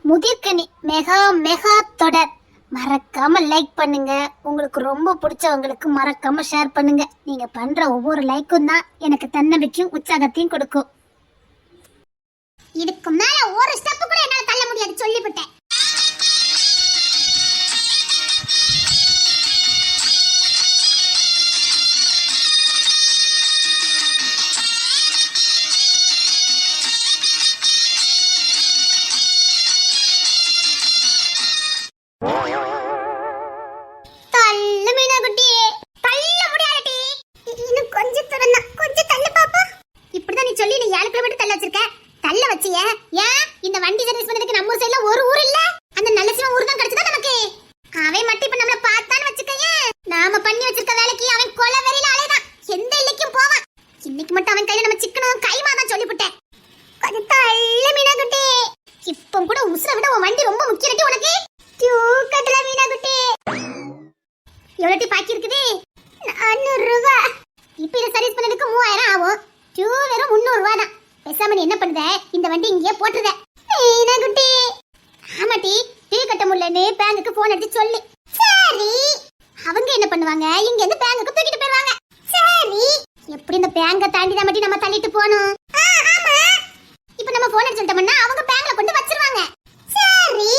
முதிர்கனி mega mega தொடர் மறக்காம like பண்ணுங்க. உங்களுக்கு ரொம்ப பிடிச்சவங்களுக்கு மறக்காம ஷேர் பண்ணுங்க. நீங்க பண்ற ஒவ்வொரு லைக்கும் தான் எனக்கு தன்னம்பிக்கையும் உற்சாகத்தையும் கொடுக்கும். இதுக்கு மேல ஒரு ஸ்டெப் கூட என்னால தள்ள முடியாது சொல்லிவிட்டேன். என்ன பண்ணுத இந்த வண்டி இங்கே போட்டுருத குட்டி. ஆமாட்டி டீ கட்ட முடியலன்னு பேங்குக்கு போன் அடிச்சு சொல்லி. சரி அவங்க என்ன பண்ணுவாங்க, இங்க இருந்து பேங்குக்கு தூக்கிட்டு போயிடுவாங்க. சரி எப்படி இந்த பேங்க தாண்டி தான் மட்டும் நம்ம தள்ளிட்டு போகணும். ஆமா இப்போ நம்ம போன் அடிச்சு சொல்லிட்டோம்னா அவங்க பேங்க்ல கொண்டு வச்சிருவாங்க. சரி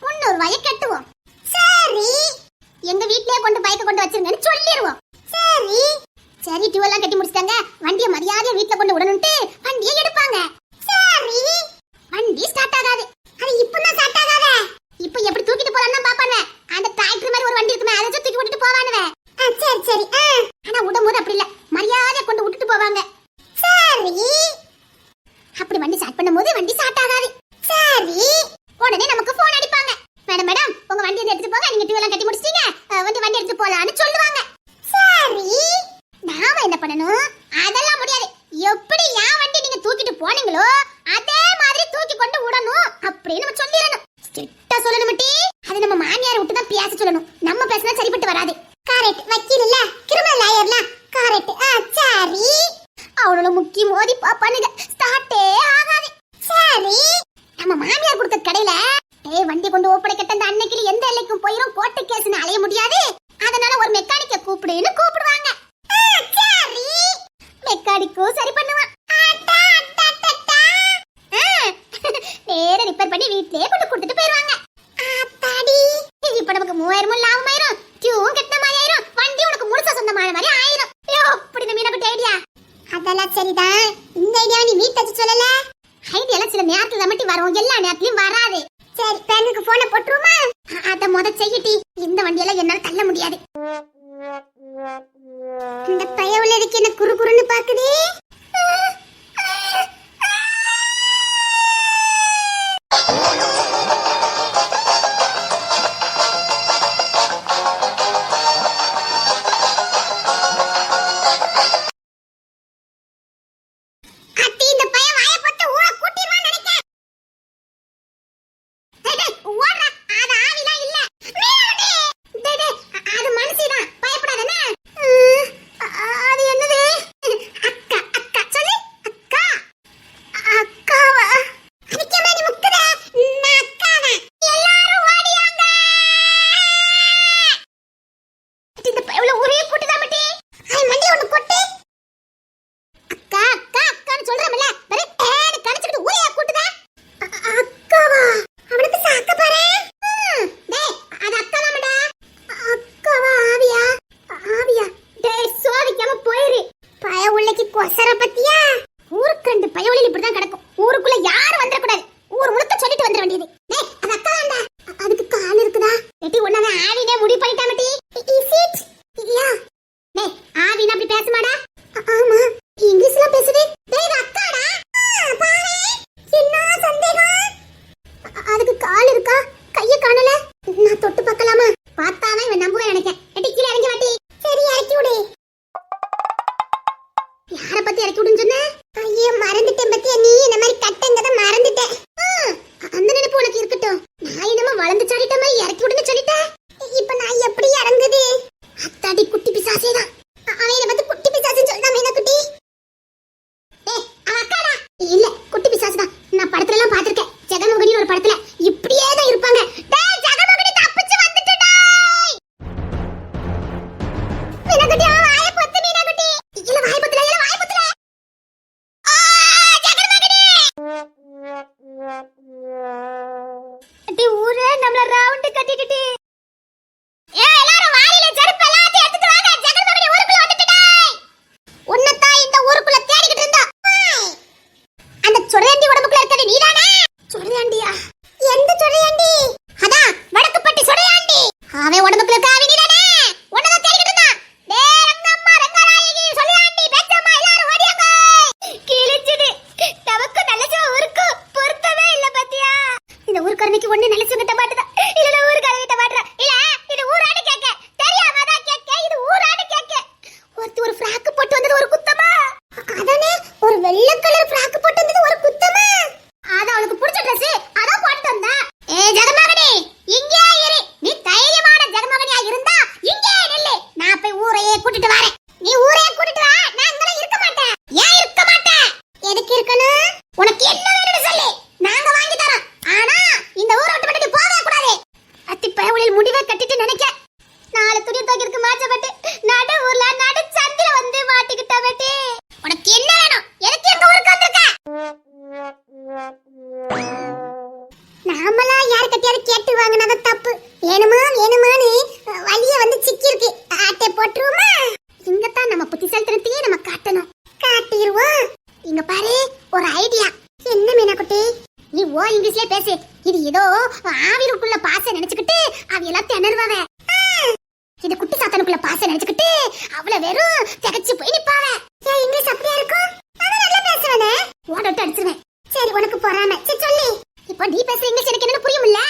300 ரூபாயை கட்டுவோம். சரி எங்க வீட்லயே கொண்டு பைக்க கொண்டு வச்சிருங்கன்னு சொல்லிடுவோம். சரி சரி டியூவெல்லாம் கட்டி முடிச்சிட்டாங்க. வண்டியை மரியாதையா வீட்ல கொண்டு விடணும்ட்டு வண்டியை எடுப்பாங்க. சரி வண்டி ஸ்டார்ட் ஆகாது. அது இப்பதான் ஸ்டார்ட் ஆகாத. இப்போ எப்படி தூக்கிட்டு போலாம்னு பாப்பானே. அந்த டிராக்டர் மாதிரி ஒரு வண்டி இருக்குமே அதை தூக்கி விட்டுட்டு போவானே. சரி சரி ஆனா விடும்போது அப்படி இல்ல, மரியாதையா கொண்டு விட்டுட்டு போவாங்க. சரி அப்படி வண்டி ஸ்டார்ட் பண்ணும்போது வண்டி ஸ்டார்ட் ஆகாது. சரி உடனே நமக்கு போன் அடிப்பாங்க. மேடம் மேடம் உங்க வண்டியை எடுத்துட்டு போங்க, நீங்க டியூவெல்லாம் கட்டி முடிச்சிட்டீங்க, வண்டி எடுத்து போலாம்னு சொல்லுவாங்க. சரி நாம என்ன பண்ணணும், அதெல்லாம் முடியாது. எப்படி யா வண்டி நீங்க தூக்கிட்டு போனீங்களோ அதே மாதிரி தூக்கி கொண்டு விடணும் அப்படின்னு நம்ம சொல்லிரணும். ஸ்ட்ரிக்ட்டா சொல்லணும் மட்டி. அது நம்ம மாமியார் விட்டு தான் பேச சொல்லணும். நம்ம பேசினா சரிப்பட்டு வராது. கரெக்ட். வக்கீல் இல்ல கிரிமினல் லாயர்ல. கரெக்ட். சரி அவளோட முக்கிய மோதி பாப்பானுங்க ஸ்டார்ட்டே ஆகாது. சரி நம்ம மாமியார் கொடுத்த கடையில வண்டி கொண்டு ஓப்படை கட்ட அந்த அன்னைக்கு எந்த எல்லைக்கும் போயிரும் கோர்ட்டு கேஸ்னு அலைய முடியாது. அதனால ஒரு மெக்கானிக்க கூப்பிடுன்னு கூப்பிடுவாங்க. சரி மெக்கானிக்கும் சரி பண்ணுவான். நேர ரிப்பேர் பண்ணி வீட்லயே கொண்டு கொடுத்துட்டு போயிடுவாங்க. இப்ப நமக்கு 3000 லாபமாயிரும், டியூவும் கட்டின மாதிரி ஆயிரும், வண்டி உனக்கு முழுசா சொந்தமான மாதிரி ஆயிரும். அப்படி இந்த மீனக்கு ஐடியா. அதெல்லாம் சரிதான். இந்த ஐடியா நீ மீட் வச்சு சொல்லல. ஐடியால சில நேரத்துல மட்டும் வரும், எல்லா நேரத்துலயும் வராது. சரி பேங்குக்கு போன போட்டுருமா. அத முத செய்யட்டி. இந்த வண்டியெல்லாம் என்னால தள்ள முடியாது. இந்த பையவுல இருக்கு என்ன குறு குறுன்னு பாக்குதே. அக்கா இப்படி ஊரே நம்மள ரவுண்ட் கட்டிக்கிட்டு எல்லாரும் வாயில செருப்பு எல்லாத்தையும் எடுத்துட்டு வாங்க. ஜெகன்மோகனி ஊருக்குள்ள வந்துட்டே. உன்னதான் இந்த ஊருக்குள்ள தேடிக்கிட்டு இருந்தா. அந்த சொரையாண்டி உடம்புக்குள்ள இருக்கது நீதானே? சொரையாண்டியா? எந்த சொரையாண்டி? அதான் வடக்குப்பட்டி சொரையாண்டி. அவன் உடம்புக்குள்ள இருக்காவி நீதானே? உன்னதான் தேடிக்கிட்டு இருந்தா. டேய் ரங்கம்மா ரங்கநாயகி சொரையாண்டி பேச்சம்மா எல்லாரும் ஓடியாங்க. கிழிச்சிடு. நமக்கு நல்ல ஊருக்கு பொறுத்தவே இல்ல பாத்தியா? இந்த ஊர்க்காரனுக்கு ஒண்ணு நல்ல சுகட்ட மாட்டதா? இல்ல ஊர்க்காரங்கிட்ட மாட்டறா. இல்ல இது ஊராடு கேக்க. தெரியாம தான் கேக்க. இது ஊராடு கேக்க. ஒரு ஃப்ராக் போட்டு வந்தது ஒரு குத்தமா? அதானே ஒரு வெள்ளை கலர் ஃப்ராக் போட்டு வந்தது ஒரு குத்தமா? அத அவளுக்கு பிடிச்ச Dress அதான் போட்டு வந்தா. ஜெகன்மோகனி இங்கே இரு. நீ தைரியமான ஜெகன்மோகனியா இருந்தா இங்கே நில்லு. நான் போய் ஊரையே கூட்டிட்டு வரேன். நீ ஊரையே கூட்டிட்டு வா. நான் அங்க இருக்க மாட்டேன். ஏன் இருக்க மாட்டேன்? எதுக்கு இருக்கணும்? உனக்கு என்ன வேணும்னு சொல்லு. நாங்க வாங்கி தரோம். ஆனா இந்த ஊரை விட்டு விட்டு போவே கூடாது. அத்தி பயவுளில் முடிவே கட்டிட்டு நினைக்க. நாலு துணி தூக்கிருக்கு மாச்சப்பட்டு நடு ஊர்ல நடு சந்தில வந்து மாட்டிக்கிட்ட வெட்டி. உனக்கு என்ன வேணும்? எதுக்கு எங்க ஊருக்கு வந்திருக்க? நாமளா யார் கட்டியாவது கேட்டு வாங்கினது தப்பு. வேணுமான்னு வலிய வந்து சிக்கி இருக்கு. ஆட்டை போட்டுருவோமா? இங்கதான் நம்ம புத்திசாலித்தனத்தையே நம்ம காட்டணும். காட்டிடுவோம். இங்க பாரு ஒரு ஐடியா. என்ன மீனா குட்டி? நீ ஓ இங்கிலீஷ்ல பேசு. இது ஏதோ ஆவிருக்குள்ள பாச நினைச்சுக்கிட்டு அவ எல்லாம் திணறுவாங்க. இது குட்டி சாத்தனுக்குள்ள பாச நினைச்சுக்கிட்டு அவள வெறும் திகச்சு போய் நிப்பாவ. ஏன் இங்கிலீஷ் அப்படியே இருக்கும்? நான் நல்லா பேசுவேனே. ஓடட்டு அடிச்சிருவேன். சரி உனக்கு பொறாம. சரி சொல்லு. இப்போ நீ பேசுற இங்கிலீஷ் எனக்கு என்ன புரியும்ல?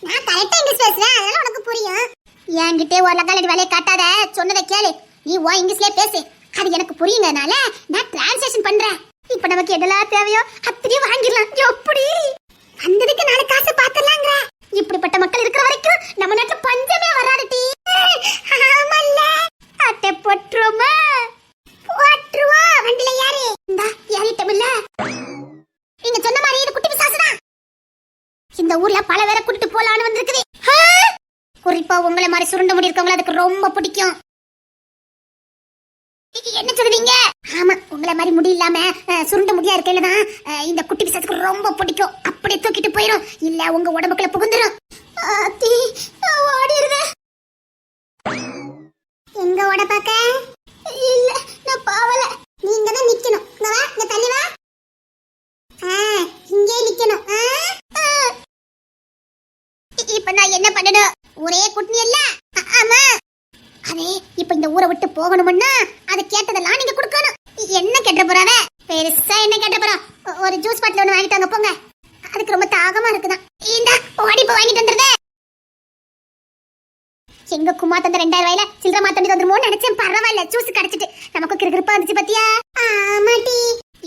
நான் கரெக்டா இங்கிலீஷ் பேசுறேன். அதனால உனக்கு புரியும். என்கிட்ட ஒரு லக்காலடி வேலையை காட்டாத. சொன்னதை கேளு. நீ ஓ இங்கிலீஷ்ல பேசு. அது எனக்கு புரியுங்கனால நான் டிரான்ஸ்லேஷன் பண்றேன். இப்ப நமக்கு எதெல்லாம் தேவையோ அத்தனையும் வாங்கிடலாம். எப்படி வந்ததுக்கு நாலு காசு பாத்துடலாங்கிற? இப்படிப்பட்ட மக்கள் இருக்கிற வரைக்கும் நம்ம நாட்டுல பஞ்சமே வராதுடி. ஆமல்ல அட்டை போட்டுருமா? போட்டுருவா. வண்டில யாரு? இந்தா ஏறிட்டமில்ல. நீங்க சொன்ன மாதிரி இது குட்டி பிசாசுதான். இந்த ஊர்ல பல பேரை கூட்டிட்டு போலான்னு வந்திருக்குது. குறிப்பா உங்களை மாதிரி சுருண்ட முடி இருக்கவங்கள அதுக்கு ரொம்ப பிடிக்கும். என்ன சொல்றீங்க? ஆமா உங்களை மாதிரி முடி இல்லாம சுருண்ட முடியா இருக்கலதான் இந்த குட்டி பிசாசுக்கு ரொம்ப பிடிக்கும். அப்படியே தூக்கிட்டு போயிடும். இல்ல உங்க உடம்புக்குள்ள புகுந்துரும். ஓடிடுவே. எங்க ஓட பாக்க? இல்ல நான் பாவல. நீங்க தான் நிக்கணும். இங்க வா. இங்க தள்ளி வா. இங்கே நிக்கணும். இப்ப நான் என்ன பண்ணணும்? ஒரே குட்னி இல்ல? ஆமா. அதே இப்ப இந்த ஊரை விட்டு போகணும்னா அது கேட்டதெல்லாம் நீங்க கொடுக்கணும். என்ன கேட்ட போறாவ? பெருசா என்ன கேட்ட போறா? ஒரு ஜூஸ் பாட்டில் ஒண்ணு வாங்கிட்டு வாங்க போங்க. அதுக்கு ரொம்ப தாகமா இருக்குதான். இந்த ஓடி போய் வாங்கிட்டு வந்துருதே. எங்க குமா தந்த 2000 ரூபாயில சில்லற மாத்தண்டி வந்துருமோன்னு நினைச்சேன். பரவாயில்ல ஜூஸ் கிடைச்சிட்டு நமக்கு கிருகிருப்பா இருந்துச்சு பத்தியா? ஆமாட்டி.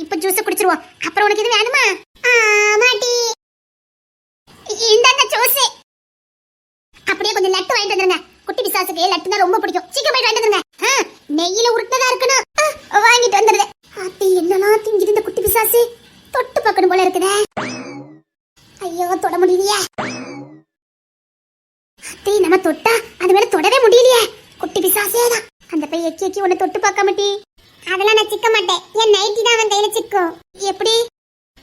இப்ப ஜூஸ் குடிச்சிருவோம். அப்புறம் உனக்கு இது வேணுமா? ஆமாட்டி. இந்த ஜூஸ் அப்படியே கொஞ்சம் லட்டு வாங்கிட்டு வந்துருங்க. குட்டி பிசாசுக்கு லட்டுனா ரொம்ப பிடிக்கும். சீக்கிரம் போய் வாங்கிட்டு வந்துருங்க. நெய்யில உருட்டதா இருக்கணும். வாங்கிட்டு வந்துருது. அத்தி என்னலாம் திங்கிது இந்த குட்டி பிசாசு. தொட்டு பார்க்கணும் போல இருக்குதே. ஐயோ தொட முடியலையே. அத்தி நம்ம தொட்டா அது மேல தொடவே முடியலையே. குட்டி பிசாசே தான். அந்த பைய எக்கி உன்னை தொட்டு பார்க்காம டி. அதெல்லாம் நான் சிக்க மாட்டேன். என் நைட்டி தான் அவன் கையில சிக்கும். எப்படி?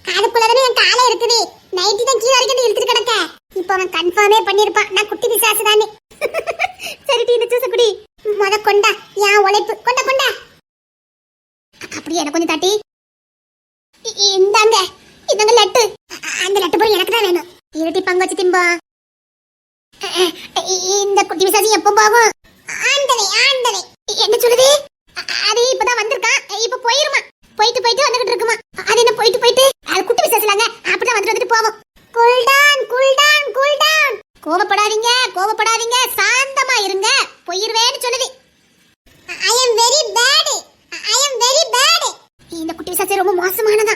அதுக்குள்ளதானே என் காலை இருக்குது. நைட்டி தான் கீழே வரைக்கும் இழுத்துட்டு கிடக்க. இப்போ அவன் கன்ஃபார்மே பண்ணிருப்பான் நான் குட்டி பிசாசு தானே. சரி டி இந்த ஜூஸ் குடி. முத கொண்டா. என் உழைப்பு கொண்டா கொண்டா. அப்படியே எனக்கு கொஞ்சம் தாட்டி. இந்தாங்க இதாங்க லட்டு. அந்த லட்டு போய் எனக்கு தான் வேணும். இருட்டி பங்கு வச்சு திம்பா. இந்த குட்டி பிசாசு எப்போ போகும்? ஆண்டவே ஆண்டவே. என்ன சொல்லுது? அது இப்பதான் வந்திருக்கான். இப்ப போயிருமா? போயிட்டு வந்துகிட்டு இருக்குமா? அது என்ன போயிட்டு அது குட்டி பிசாசுலாங்க. அப்படிதான் வந்துட்டு போவோம். Cool down cool down cool down. கோவப்படாதீங்க சாந்தமா இருங்க. போயிருவேன்னு சொல்லுது. I am very bad. இந்த குட்டி பிசாசு ரொம்ப மோசமானதா.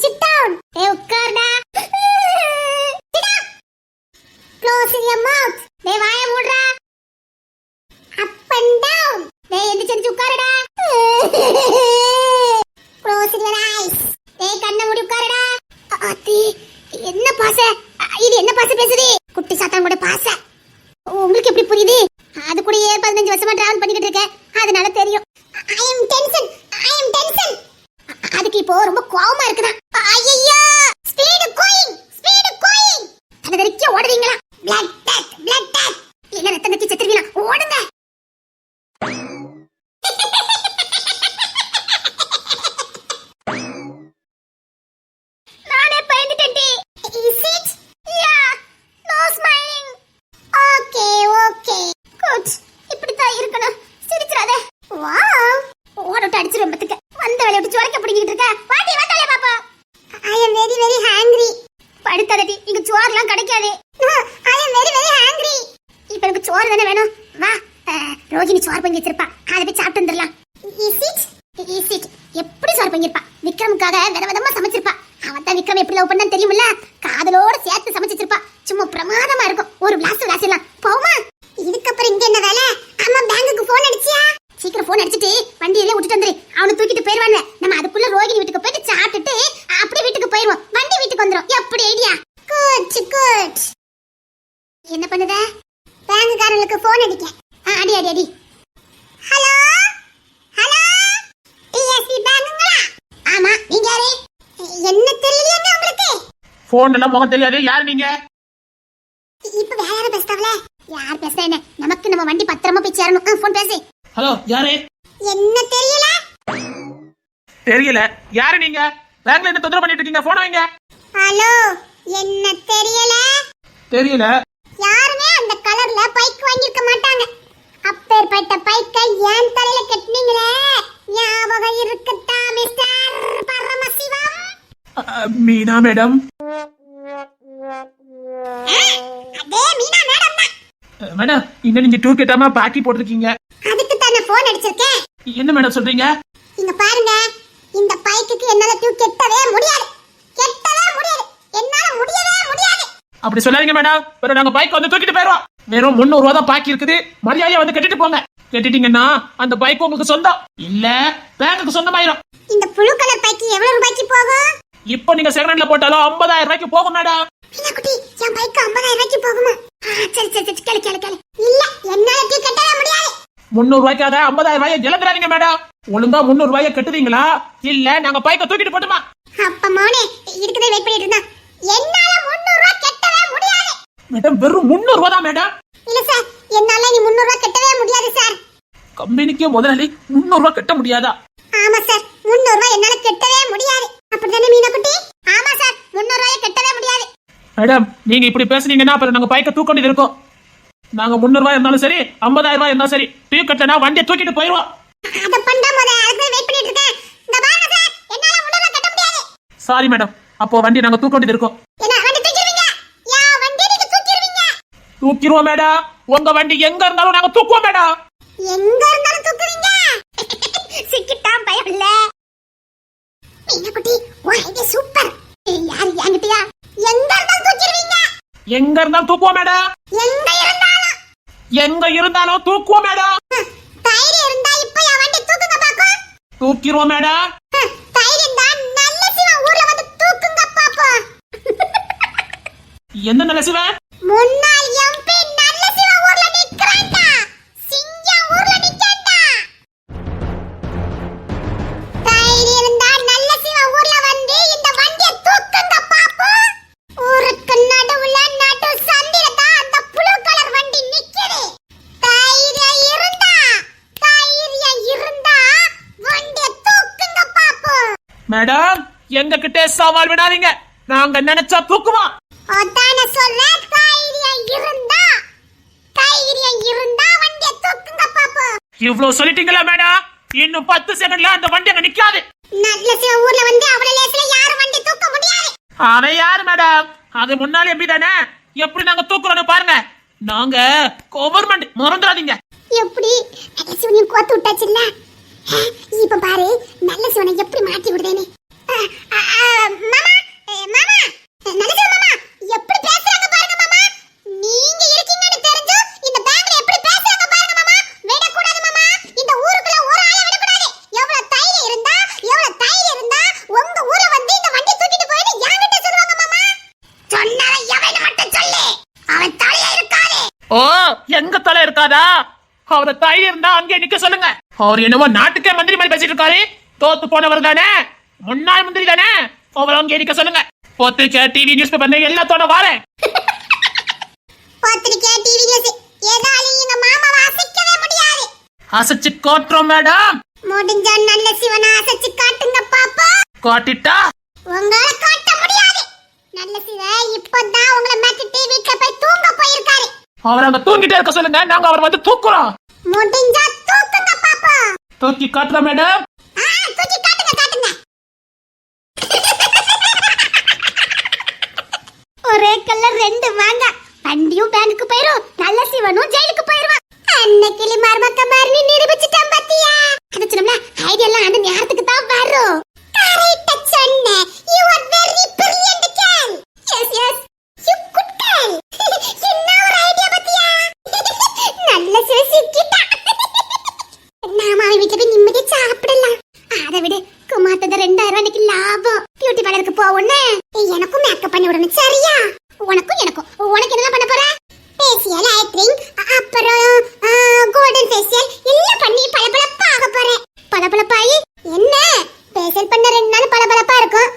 sit down. ஏய் உட்கார்டா. Close your mouth. டேய் வாயை மூடுடா. Up and down. டேய் எந்திரிச்சு உட்காருடா. Close your eyes. டேய் கண்ணை மூடி உட்காருடா. அத்தி என்ன பாச? இது என்ன பாச பேசுது? குட்டி சாத்தான் கூட பாச. உங்களுக்கு எப்படி புரியுது? அது கூட 15 வருஷமா டிராவல் பண்ணிக்கிட்டு இருக்கேன். அதனால தெரியும். I am tension. அதுக்கு இப்போ இப்போ ரொம்ப கோவமா இருக்குதா. ஐயோ ஸ்பீடு கோயிங் தனதறிக்க ஓடுவீங்களா? பிளட் டேக் இல்ல ரத்தம் கட்டி செத்துருவீங்களா? ஓடுங்க. நானே பயந்துட்டேன். Is it? Ya no smiling. Okay good. இப்படி தான் இருக்கணும். சிரிச்சிராதே. வாவ் ஓடட்ட அடிச்சிரும் பத்துக்க. வந்த வேலைய விட்டு சோரக்க பிடிக்கிட்டு இருக்க. வாடி வந்தாலே பாப்பா. ஐ அம் வெரி ஹாங்கிரி. படுத்தாதடி, இங்க சோறுலாம் கிடைக்காது. ஐ அம் வெரி ஹாங்கிரி. இப்போ எனக்கு சோறு தானே வேணும். வா ரோகிணி சோறு பொங்கி வச்சிருப்பா, அதை போய் சாப்பிட்டு வந்துடலாம். Is it? எப்படி சோறு பொங்கிருப்பா? விக்ரமுக்காக விதவிதமா சமைச்சிருப்பா. அவன் தான் விக்ரம் எப்படி லவ் பண்ணான்னு தெரியுமில்ல. காதலோட சேர்த்து சமைச்சிருப்பா. சும்மா பிரமாதமா இருக்கும். ஒரு கிளாஸ் எல்லாம் போமா. இதுக்கப்புறம் இங்க என்ன வேலை? அம்மா பேங்குக்கு போன் அடிச்சியா? சீக்கிரம் போன் அடிச்சிட்டு வண்டியில விட்டுட்டு வந்துரு. அவனை தூக்கிட்டு போயிருவாங்க. நம்ம அதுக்குள்ள ரோகிணி வீட்டுக்கு போயிட்டு சாப்பிட்டுட்டு அப்படியே வீட்டுக்கு போயிருவோம். வண்டி வீட்டுக்கு வந்துரும். எப்படி ஐடியா? குட். என்ன பண்ணுத? பேங்குக்காரங்களுக்கு போன் அடிக்க. அடி. ஹலோ டிஎஸ்பி பேங்குங்களா? ஆமா, நீங்க யாரு? என்ன தெரியலையே உங்களுக்கு? போன் எல்லாம் முகம் தெரியாது. யார் நீங்க? இப்ப வேற யாரும் பேசுறாங்களே. யார் பேசுறா என்ன? நமக்கு நம்ம வண்டி பத்திரமா போய் சேரணும். போன் பேசு. ஹலோ யாரு? என்ன தெரியல. யாரு நீங்க? பேங்க்ல என்ன தொந்தரவு பண்ணிட்டு இருக்கீங்க? போன் வைங்க. ஹலோ என்ன தெரியல. யாருமே அந்த கலர்ல பைக் வாங்கிருக்க மாட்டாங்க. அப்பேற்பட்ட பைக்கை ஏன் தலையில கட்டினீங்களே? ஞாபகம் இருக்கட்டா மிஸ்டர் பரமசிவம்? மீனா மேடம். அதே மீனா மேடம் தான். மேடம் இன்னும் நீங்க டூ கேட்டாம பாக்கி போட்டுருக்கீங்க. அதுக்கு தானே போன் அடிச்சிருக்கேன். என்ன மேடம் சொல்றீங்க? இங்க பாருங்க, இந்த பைக்குக்கு என்னால டூ கெட்டவே முடியாது. என்னால முடியவே முடியாது. அப்படி சொல்லாதீங்க மேடம். வேற நாங்க பைக் வந்து தூக்கிட்டு போயிடுவோம். வெறும் 300 ரூபா தான் பாக்கி இருக்குது. மரியாதையா வந்து கட்டிட்டு போங்க. கட்டிட்டீங்கன்னா அந்த பைக் உங்களுக்கு சொந்தம் இல்ல பேங்குக்கு சொந்தமாயிரும். இந்த ப்ளூ கலர் பைக் எவ்வளவு ரூபாய்க்கு போகும்? இப்போ நீங்க செகண்ட் ஹேண்ட்ல போட்டாலும் 50,000 ரூபாய்க்கு போகும் மேடம். குட்டி என் பைக் 50,000 ரூபாய்க்கு போகுமா? சரி கேளு. இல்ல என்னால டூ கட்டவே முடியாது. 300 ரூபாய்க்காக 50,000 ரூபாயை இழந்துறாதீங்க மேடம். ஒழுங்கா 300 ரூபாயை கட்டுவீங்களா இல்ல நாங்க பைக்கை தூக்கிட்டு போட்டுமா? அப்ப மோனே இதுக்கு தான் வெயிட் பண்ணிட்டு இருந்தா. என்னால 300 ரூபாய் கட்டவே முடியாது. மேடம் வெறும் 300 ரூபாய் தான் மேடம். இல்ல சார், என்னால நீ 300 ரூபாய் கட்டவே முடியாது சார். கம்பெனிக்கே முதலாளி 300 ரூபாய் கட்ட முடியாதா? ஆமா சார், 300 ரூபாய் என்னால கட்டவே முடியாது. அப்படிதானே மீனா குட்டி? ஆமா சார், 300 ரூபாய் கட்டவே முடியாது. மேடம் நீங்க இப்படி பேசுனீங்கன்னா அப்புறம் நாங்க பைக்கை தூக்க வேண்டியது இருக்கும். நாங்க 300 ரூபாய் இருந்தாலும் சரி 50,000 ரூபாய் இருந்தாலும் சரி டீ கட்டனா வண்டியை தூக்கிட்டு போயிடுவோம். அத பண்ணா அதுக்கு வெயிட் பண்ணிட்டு இருக்கேன். இந்த பாருங்க சார், என்னால 300 ரூபாய் கட்ட முடியாது. சாரி மேடம், அப்போ வண்டி நாங்க தூக்க வேண்டியது இருக்கும். என்ன வண்டி தூக்கிடுவீங்க? யா வண்டி நீங்க தூக்கிடுவீங்க? தூக்கிடுவோம் மேடம். உங்க வண்டி எங்க இருந்தாலும் நாங்க தூக்குவோம் மேடம். எங்க இருந்தாலும் தூக்குவீங்க? சிக்கிட்டான் பயம் இல்ல. மீனா குட்டி உன் ஐடியா சூப்பர். யார் என்கிட்டயா? எங்க இருந்தாலும் தூக்கிடுவீங்க? எங்க இருந்தாலும் தூக்குவோம் மேடம். எங்க இருந்தாலும் தூக்குவோம் மேடம். தைரியம் இருந்தா இப்ப என் வண்டி தூக்குங்க பாப்போம். தூக்கிடுவோம் மேடம். தைரியம் தான் நல்ல சிவன் ஊர்ல வந்து தூக்குங்க பாப்போம். எந்த நல்ல சிவன்? முன்னாள் எம்பி நல்ல சிவன் ஊர்ல நிக்கறான்டா. சிங்கம் ஊர்ல நிக்கறடா. தைரியம் இருந்தா நல்ல சிவன் ஊர்ல வந்து இந்த வண்டியை தூக்குங்க பாப்போம். ஊருக்கு நடுவுல நடு சந்தில தான் அந்த ப்ளூ கலர் வண்டி நிக்குது. தைரியம் இருந்தா வண்டியை தூக்குங்க பாப்போம். மேடம் எங்க கிட்ட சவால் விடாதீங்க. நாங்க நினைச்சா தூக்குவோம். அதான சொல்றேன். தைரியம் இருந்தா வண்டியை தூக்குங்க பாப்போம். இவ்வளவு சொல்லிட்டீங்களா மேடம்? இன்னும் 10 செகண்ட்ல அந்த வண்டி அங்க நிக்காது. நல்ல சிவ ஊர்ல வந்து அவ்வளவு லேசில யாரும் வண்டி தூக்க முடியாது. அவன் யாரு மேடம்? அது முன்னாலே எப்படிதானே எப்படி நாங்க தூக்குறோம்னு பாருங்க. நாங்க கவர்மெண்ட் மறந்துடாதீங்க. எப்படி நல்ல சிவனையும் கோத்து விட்டாச்சுல்ல. இப்ப பாரு நல்ல சிவனை எப்படி மாட்டி விடுதேன்னு. மாமா நல்ல சிவ மாமா எப்படி பேசுறாங்க பாருங்க மாமா. நீங்க இருக்கீங்கன்னு தெரிஞ்சு இந்த பேங்க்ல எப்படி பேசுறாங்க பாருங்க மாமா. விட கூடாது மாமா. இந்த ஊருக்குள்ள ஒரு ஆளை விட கூடாது. எவ்வளவு தைரியம் இருந்தா உங்க ஊரை வந்து இந்த வண்டி தூக்கிட்டு போயிட்டு என்கிட்ட சொல்லுவாங்க மாமா. சொன்னவன் எவன்னு மட்டும் சொல்லு. அவன் தலைய இருக்காது. ஓ எங்க தலை இருக்காதா? அவரை தைரியம் இருந்தா அங்கே நிக்க சொல்லுங்க. அவர் என்னவோ நாட்டுக்கே மந்திரி மாதிரி பேசிட்டு இருக்காரு. தோத்து போனவர் தானே. முன்னாள் முந்திரி தானே அவங்க இருக்க சொல்லுங்க. பத்திரிக்கை டிவி நியூஸ் பேப்பர் எல்லாத்தோட வாரேன். பத்திரிக்கை டிவி நியூஸ் ஏதாலும் எங்க மாமாவை அசைக்கவே முடியாது. அசைச்சு காட்டுறோம் மேடம். முடிஞ்சா நல்ல சிவனை அசைச்சு காட்டுங்க பாப்பா. காட்டிட்டா உங்களால காட்ட முடியாது. நல்ல சிவ இப்பதான் உங்களை மாத்திட்டு வீட்டுல போய் தூங்க போயிருக்காரு. அவர் அங்க தூங்கிட்டே இருக்க சொல்லுங்க. நாங்க அவர் வந்து தூக்குறோம். முடிஞ்சா தூக்குங்க பாப்பா. தூக்கி காட்டுறோம் மேடம். தூக்கி காட்டுங்க காட்டுங்க. ஒரே கலர் ரெண்டு வாங்க. வண்டியும் பேங்குக்கு போயிரும். நல்ல சிவனும் ஜெயிலுக்கு போயிருவான். அன்னைக்கிளி மர்மக்க மாதிரி நிரூபிச்சிட்டான் பாத்தியா. அது சொன்னோம்ல ஐடியா எல்லாம் அந்த நேரத்துக்கு தான் வரும். கரெக்ட்டா சொன்ன. You are very brilliant girl. Yes yes. You good girl. என்ன ஒரு ஐடியா பாத்தியா. நல்ல சிவ சிக்கிட்டா. நாம அவன் வீட்டுல போய் நிம்மதியா சாப்பிடலாம். அதை விட குமார்த்தத 2000 ரூபாய்க்கு லாபம். பியூட்டி பார்லருக்கு போவோன்னு எனக்கும் மேக்கப் பண்ணி விடணும் சரியா. உனக்கும் எனக்கும். உனக்கு என்ன பண்ண போற? ஃபேஷியல், ஐட்ரிங், அப்புறம் கோல்டன் ஃபேஷியல் எல்லாம் பண்ணி பளபளப்பா ஆக போறேன். பளபளப்பாயி என்ன ஃபேஷியல் பண்ண 2 நாள் பளபளப்பா இருக்கும்.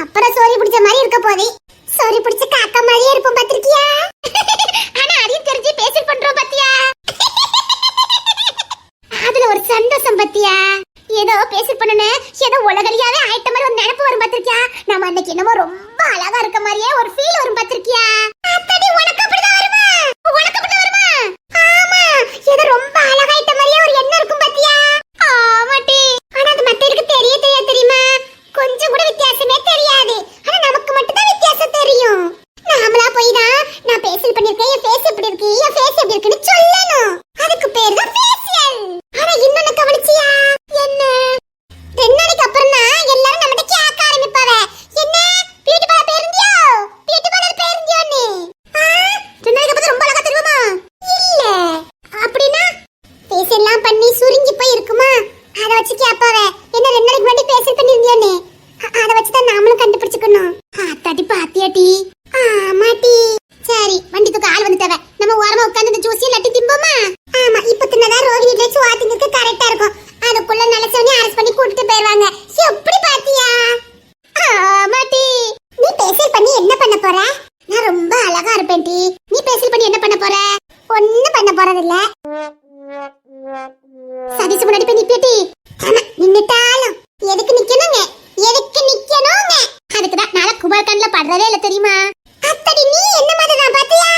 அப்புறம் சோரி பிடிச்ச மாதிரி இருக்க போதே. சோரி பிடிச்ச காக்கா மாதிரியே இருப்போம் பாத்திருக்கியா. ஆனா அதையும் தெரிஞ்சு ஃபேஷியல் பண்றோம் பாத்தியா. அதுல ஒரு சந்தோஷம் பாத்தியா. ஏதோ ஃபேஷியல் பண்ணனே ஏதோ உலகறியாவே ஆயிட்ட மாதிரி ஒரு நினைப்பு வரும் பாத்திருக்கியா. நம்ம அன்னைக்கு என்னமோ ரொம்ப அழகா இருக்க மாதிரியே ஒரு ஃபீல் வரும் பாத்திருக்கியா. அத்தடி உனக்கு அப்படிதான் வருமா? உனக்கு அப்படிதான் வருமா? ஆமா ஏதோ ரொம்ப அழகாயிட்ட மாதிரியே ஒரு எண்ணம் இருக்கும் பாத்தியா. ஆமாடி. ஆனா அது மத்தவங்களுக்கு தெரியாது தெரியுமா. கொஞ்சம் கூட வித்தியாசமே தெரியாது. ஆனா நமக்கு மட்டும் தான் வித்தியாசம் தெரியும். நாமளா போய் தான் நான் ஃபேஷியல் பண்ணிருக்கேன், என் ஃபேஸ் எப்படி இருக்கு, என் ஃபேஸ் எப்படி இருக்குன்னு சொல்லணும். அதுக்கு பேர் தான் ஃபேஷியல். ஆனா இன்னொன்னு கவனிச்சியா? என்ன 2 நாளைக்கு அப்புறம் தான் எல்லாரும் நம்மகிட்ட கேட்க ஆரம்பிப்பாங்க. என்ன பியூட்டி பார்லர் பேருந்தியோ, பியூட்டி பார்லர் பேருந்தியோன்னு. 2 நாளைக்கு அப்புறம் ரொம்ப அழகா தெரியுமா? இல்ல அப்படின்னா ஃபேஷியல் எல்லாம் பண்ணி சுருங்கி போய் இருக்குமா. அத வச்சு கேட்பாவ என்ன 2 நாளைக்கு முன்னாடி ஃபேஷியல் பண்ணிருந்தியோன்னு. அத வச்சு தான் நாமளும் கண்டுபிடிச்சுக்கணும். தட்டி பாத்தியாட்டி. ஆமாட்டி. சரி வண்டி தூக்க ஆள் வந்து தேவை. நம்ம ஓரமா உட்கார்ந்து இந்த ஜூஸ் லட்டி திம்போமா. ஆமா இப்ப தின்னதா ரோஹிணி வீட்ல சுவாத்திங்க்கு கரெக்ட்டா இருக்கும். அதுக்குள்ள நல்லசவனி அரெஸ்ட் பண்ணி கூட்டிட்டு போய்டுவாங்க. எப்படி பாத்தியா? ஆமாட்டி. நீ ஃபேஷியல் பண்ணி என்ன பண்ண போற? நான் ரொம்ப அழகா இருப்பேன் டி. நீ ஃபேஷியல் பண்ணி என்ன பண்ண போற? ஒண்ணும் பண்ண போறது இல்ல. சதீஷ் முன்னாடி போய் நிப்பிட்டி. ஆமா நின்னுட்டாலும் எதுக்கு நிக்கணுங்க? எதுக்கு நிக்கணுங்க? அதுக்கு தான் நாளை குமார் கண்ணுல படுறதே இல்ல தெரியுமா. அத்தடி நீ என்ன மாதிரி தான் பாத்தியா.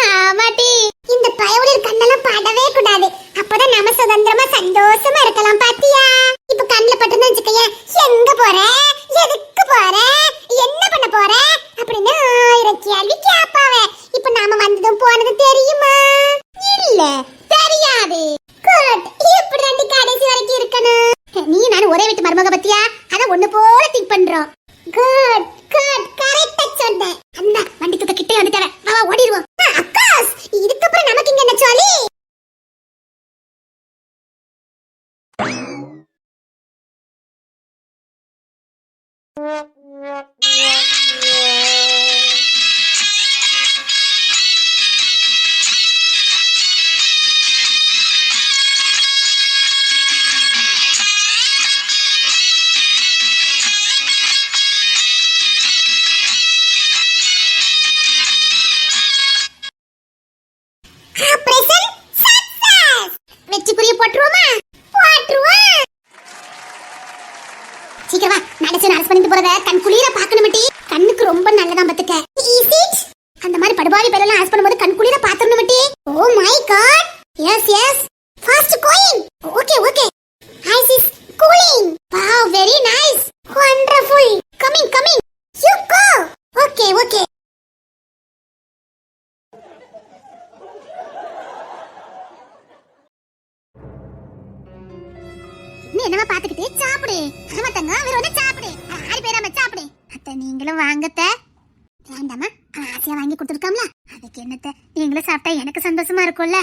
ஆமாட்டி. இந்த பயவுலர் கண்ணெல்லாம் படவே கூடாது. அப்பதான் நம்ம சுதந்திரமா சந்தோஷமா இருக்கலாம் பாத்தியா. இப்ப கண்ணுல பட்டுன்னு வச்சுக்கைய எங்க போற, எதுக்கு போற, என்ன பண்ண போற அப்படின்னு 1000 கேள்வி கேட்பாவே. இப்ப நாம வந்ததும் போனதும் தெரியுமா? இல்ல தெரியாது. குட். இப்படி ரெண்டு கடைசி வரைக்கும் இருக்கணும். நீ நானும் ஒரே வீட்டு மருமக பத்தியா. அத ஒண்ணு போல திங்க் பண்றோம். குட் குட் கரெக்ட்டா சொன்னேன். அந்த வண்டி தூக்க கிட்டே வந்துட்டவே. வா ஓடிடுவோம். அக்காஸ் இதுக்கு அப்புறம் நமக்கு இங்க என்ன சொல்லி. வெற்றிக்குரிய போட்டுருவோமா? போட்டுருவோம். சீக்கிரமா நடச்சு அரசு பண்ணிட்டு போறத கண் குளிர பாக்கணும் மட்டி. கண்ணுக்கு ரொம்ப நல்லதா பத்துக்க. அந்த மாதிரி படுபாவி பேரெல்லாம் அரசு பண்ணும்போது கண் குளிர பாத்துறணும் மட்டி. Oh my God. Yes yes fast going. Okay okay. Ice is cooling. Wow very nice. Wonderful. Coming coming. You go. Okay okay. நீ என்னமா பாத்துக்கிட்டே சாப்பிடு. ஆமா தங்க வேற ஒண்ணு சாப்பிடு. 6 பேராம சாப்பிடு. அத்தை நீங்களும் வாங்கத்த. வேண்டாமா ஆசையா வாங்கி கொடுத்துருக்காம்ல. அதுக்கு என்னத்த நீங்களும் சாப்பிட்டா எனக்கு சந்தோஷமா இருக்கும்ல.